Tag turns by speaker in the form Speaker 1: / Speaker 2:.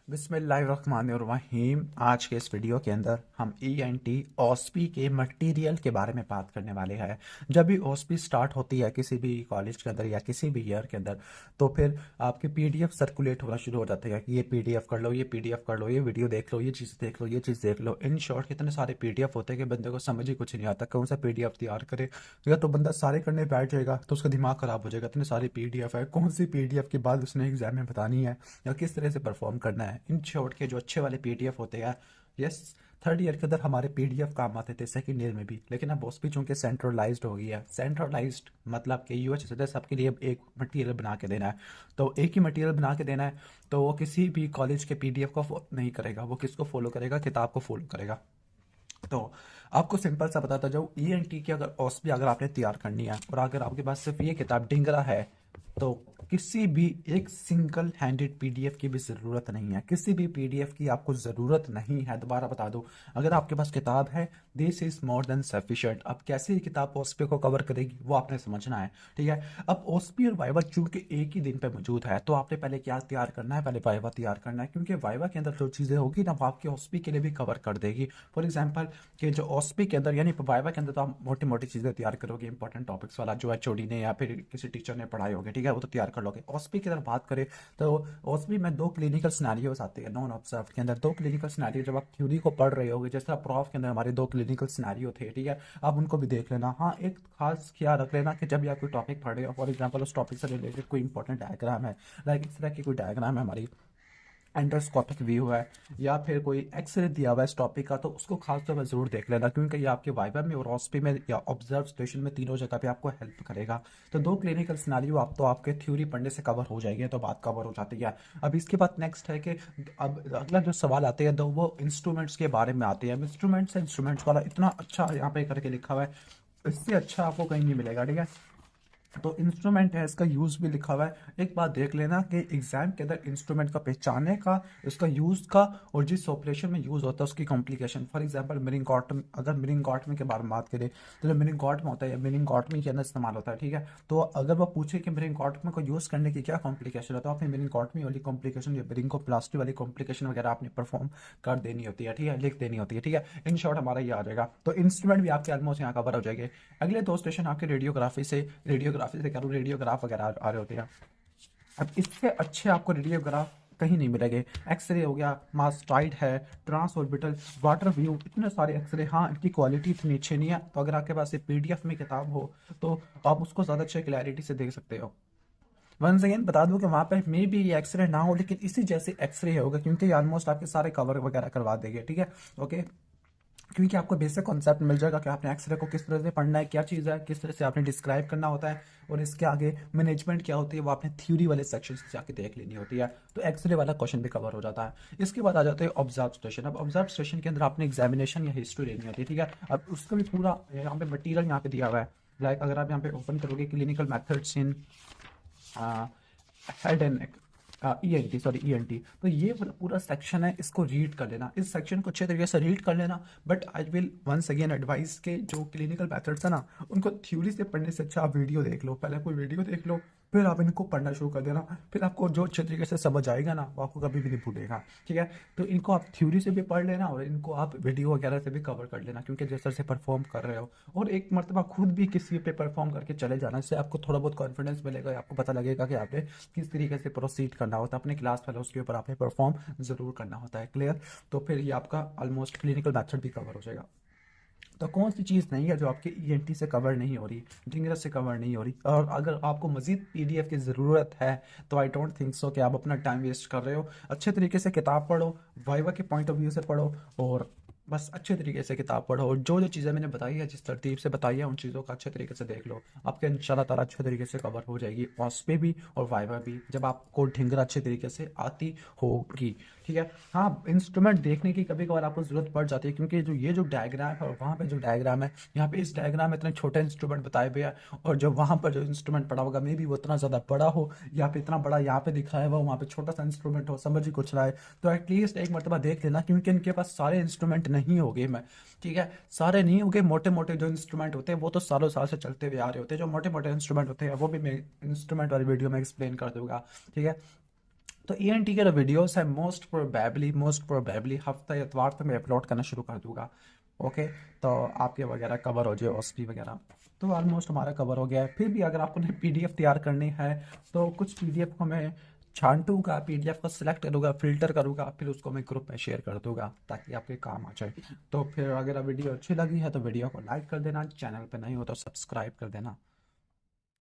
Speaker 1: बिस्मिल्लाहिर्रहमानिर्रहीम। आज के इस वीडियो के अंदर हम ईएनटी ओस्पी के मटेरियल के बारे में बात करने वाले हैं। जब भी ओस्पी स्टार्ट होती है किसी भी कॉलेज के अंदर या किसी भी ईयर के अंदर, तो फिर आपके पीडीएफ सर्कुलेट होना शुरू हो जाते हैं कि ये पीडीएफ कर लो, ये पीडीएफ कर लो, ये वीडियो देख लो, ये चीज़ देख लो, ये चीज़ देख लो। इन शॉर्ट इतने सारे पीडीएफ होते हैं कि बंदे को समझ ही कुछ नहीं आता कौन सा पीडीएफ तैयार करे। या तो बंदा सारे करने बैठ जाएगा तो उसका दिमाग खराब हो जाएगा, इतने सारे पीडीएफ है, कौन सी पीडीएफ के बाद उसने एग्जाम में बतानी है या किस तरह से परफॉर्म करना है। इन शॉर्ट के जो अच्छे वाले पीडीएफ होते हैं, यस, थर्ड ईयर के अंदर हमारे पीडीएफ काम आते थे, सेकंड ईयर में भी, लेकिन अब उस भी चूंकि सेंट्रलाइज्ड हो गया है। सेंट्रलाइज्ड मतलब कि यूएच से सबके लिए एक मटेरियल बना के देना है, तो एक ही मटेरियल बना के देना है। तो वो किसी भी कॉलेज के पीडीएफ को नहीं करेगा, वो किसको फॉलो करेगा, किताब को फॉलो करेगा। तो आपको सिंपल सा बताता जाऊँ, ईएनटी की अगर ओसपी अगर आपने तैयार करनी है और अगर आपके पास सिर्फ ये किताब डिंगरा है, तो किसी भी एक सिंगल हैंडेड पीडीएफ की भी ज़रूरत नहीं है। किसी भी पीडीएफ की आपको ज़रूरत नहीं है। दोबारा बता दो, अगर आपके पास किताब है, this is more than sufficient. अब कैसे ये किताब ओसपी को कवर करेगी वो आपने समझना है, ठीक है। अब ओसपी और वाइवा चूंकि एक ही दिन पे मौजूद है, तो आपने पहले क्या तैयार करना है, पहले वाइवा तैयार करना है, क्योंकि वाइवा के अंदर जो चीज़ें होगी ना वो आपके ओसपी के लिए भी कवर कर देगी। फॉर एग्जाम्पल कि जो ओसपी के अंदर यानी वाइवा के अंदर तो आप मोटी मोटी चीज़ें तैयार करोगे, इंपॉर्टेंट टॉपिक्स वाला जो एचओडी ने या फिर किसी टीचर ने पढ़ाए होंगे, ठीक है, वो तो तैयार कर लोगे। ओसपी की तरफ बात करें तो ओसपी में दो क्लिनिकल सिनेरियोज आते हैं। नॉन ऑब्जर्व के अंदर दो क्लिनिकल सिनेरियो जब आप थ्योरी को पढ़ रहे होगे, जिस तरह प्रॉफ के अंदर हमारे दो क्लिनिकल सिनेरियो थे, ठीक है, आप उनको भी देख लेना। हाँ, एक खास ख्याल रख लेना कि जब भी आप कोई टॉपिक पढ़ रहे हो, फॉर एग्जाम्पल उस टॉपिक से रिलेटेड कोई इंपॉर्टेंट डायग्राम है, लाइक इस तरह की कोई डायग्राम है हमारी, एंडोस्कोपिक व्यू है या फिर कोई एक्सरे दिया हुआ है इस टॉपिक का, तो उसको खास तौर पर जरूर देख लेना, क्योंकि ये आपके वाइवा में और ओसपी में या ऑब्जर्व स्टेशन में तीनों जगह पे आपको हेल्प करेगा। तो दो क्लिनिकल सिनेरियो आप तो आपके थ्योरी पढ़ने से कवर हो जाएंगे, तो बात कवर हो जाती है। अब इसके बाद नेक्स्ट है कि अब अगला जो सवाल आते हैं तो वो इंस्ट्रूमेंट्स के बारे में आते हैं। इंस्ट्रूमेंट्स वाला इतना अच्छा यहाँ पे करके लिखा हुआ है, इससे अच्छा आपको कहीं नहीं मिलेगा, ठीक है। तो इंस्ट्रूमेंट है, इसका यूज़ भी लिखा हुआ है। एक बात देख लेना कि एग्जाम के अंदर इंस्ट्रूमेंट का पहचानने का, इसका यूज़ का और जिस ऑपरेशन में यूज़ होता है उसकी कॉम्प्लिकेशन। फॉर एग्जांपल मिनिंगोटमी, अगर मिनिंगोटमी के बारे में बात करें तो जो मिनिंगोटमी होता है, मिनिंगोटमी के अंदर इस्तेमाल होता है, ठीक है। तो अगर वो पूछे कि मिनिंगोटमी को यूज़ करने की क्या कॉम्प्लिकेशन है, तो आपने मिनिंगोटमी वाली कॉम्प्लिकेशन या मिनिंगोप्लास्टी वाली कॉम्प्लिकेशन वगैरह आपने परफॉर्म कर देनी होती है, ठीक है, लिख देनी होती है, ठीक है। इन शॉर्ट हमारा ये आ जाएगा। तो इंस्ट्रूमेंट भी आपके ऑलमोस्ट यहाँ कवर हो जाएंगे। अगले दो स्टेशन आपके रेडियोग्राफी से करूँ, रेडियोग्राफ वगैरह आ रहे होते हैं। अब इससे अच्छे आपको रेडियोग्राफ कहीं नहीं मिलेंगे। एक्सरे हो गया, मास्टाइड है, ट्रांस ऑर्बिटल, वाटर व्यू, इतने सारे एक्सरे। हाँ, इनकी क्वालिटी इतनी अच्छी नहीं है, तो अगर आपके पास पीडीएफ में किताब हो तो आप उसको ज़्यादा अच्छे क्लैरिटी से देख सकते हो। वंस अगेन बता दूं कि वहाँ पे मे भी ये एक्सरे ना हो, लेकिन इसी जैसे एक्सरे होगा, क्योंकि ऑलमोस्ट आपके सारे कवर वगैरह करवा देंगे, ठीक है, ओके। क्योंकि आपको बेसिक कॉन्सेप्ट मिल जाएगा कि आपने एक्सरे को किस तरह से पढ़ना है, क्या चीज़ है, किस तरह से आपने डिस्क्राइब करना होता है, और इसके आगे मैनेजमेंट क्या होती है वो आपने थ्योरी वाले सेक्शन से जाके देख लेनी होती है। तो एक्सरे वाला क्वेश्चन भी कवर हो जाता है। इसके बाद आ जाते हैं ऑब्जर्व स्टेशन। अब ऑब्जर्व स्टेशन के अंदर आपने एग्जामिनेशन या हिस्ट्री लेनी होती है, ठीक है। अब उसका भी पूरा यहाँ पे मटीरियल यहाँ पे दिया हुआ है। लाइक अगर आप यहाँ पे ओपन करोगे clinical methods in head and neck, ENT, sorry ENT, तो ये पूरा सेक्शन है, इसको रीड कर लेना, इस सेक्शन को अच्छे तरीके से रीड कर लेना। But I will once again advise के जो क्लिनिकल मेथड्स है ना, उनको थ्योरी से पढ़ने से अच्छा आप वीडियो देख लो, पहले कोई वीडियो देख लो, फिर आप इनको पढ़ना शुरू कर देना। फिर आपको जो अच्छे तरीके से समझ आएगा ना, वो आपको कभी भी नहीं भूलेगा, ठीक है। तो इनको आप थ्योरी से भी पढ़ लेना और इनको आप वीडियो वगैरह से भी कवर कर लेना, क्योंकि जिस तरह से परफॉर्म कर रहे हो, और एक मरतबा खुद भी किसी पे परफॉर्म करके चले जाना, इससे आपको थोड़ा बहुत कॉन्फिडेंस मिलेगा, आपको पता लगेगा कि आपने किस तरीके से प्रोसीड करना होता है अपने क्लास फेलोज के ऊपर, आपने परफॉर्म जरूर करना होता है, क्लियर। तो फिर ये आपका ऑलमोस्ट क्लिनिकल मैथड भी कवर हो जाएगा। तो कौन सी चीज़ नहीं है जो आपके ईएनटी से कवर नहीं हो रही, डिंगरस से कवर नहीं हो रही, और अगर आपको मजीद पीडीएफ की ज़रूरत है तो आई डोंट थिंक सो कि आप अपना टाइम वेस्ट कर रहे हो। अच्छे तरीके से किताब पढ़ो, वाइवा के पॉइंट ऑफ व्यू से पढ़ो, और बस अच्छे तरीके से किताब पढ़ो, और जो जो चीज़ें मैंने बताई है, जिस तरतीब से बताई है, उन चीज़ों का अच्छे तरीके से देख लो, आपके इंशाल्लाह ताला अच्छे तरीके से कवर हो जाएगी, ऑस पे भी और वाइवा भी, जब आपको ढिंगरा अच्छे तरीके से आती होगी, ठीक है। हाँ, इंस्ट्रूमेंट देखने की कभी कभार आपको जरूरत पड़ जाती है, क्योंकि ये जो डायग्राम है और वहाँ पे जो डायग्राम है, यहाँ पे इस डायग्राम में इतने छोटे इंस्ट्रूमेंट बताए हुए हैं, और जो वहाँ पर जो इंस्ट्रूमेंट पड़ा होगा मे बी वो इतना ज़्यादा बड़ा हो, या फिर इतना बड़ा यहाँ पे दिखाया हुआ वहाँ पे छोटा सा इंस्ट्रूमेंट हो, समझ ही कुछ रहा है। तो एटलीस्ट एक मरतबा देख लेना, क्योंकि इनके पास सारे इंस्ट्रूमेंट नहीं होंगे, मैं, ठीक है, सारे नहीं होंगे। मोटे मोटे जो इंस्ट्रूमेंट होते हैं वो तो सालों साल से चलते हुए आ रहे होते हैं, जो मोटे मोटे इंस्ट्रूमेंट होते हैं वो भी मैं इंस्ट्रूमेंट वाली वीडियो में एक्सप्लेन कर दूंगा, ठीक है। तो ENT के जो वीडियोस है मोस्ट प्रोबेबली हफ्ता या इतवार तक मैं अपलोड करना शुरू कर दूंगा। ओके, तो आपके वगैरह कवर हो जाए OSP वगैरह, तो ऑलमोस्ट हमारा कवर हो गया है। फिर भी अगर आपको PDF तैयार करनी है तो कुछ PDF को मैं छांटूंगा, PDF को सिलेक्ट करूंगा, फिल्टर करूंगा, फिर उसको मैं ग्रुप में शेयर कर दूंगा ताकि आपके काम आ जाए। तो फिर अगर वीडियो अच्छी लगी है तो वीडियो को लाइक कर देना, चैनल पे नहीं हो तो सब्सक्राइब कर देना।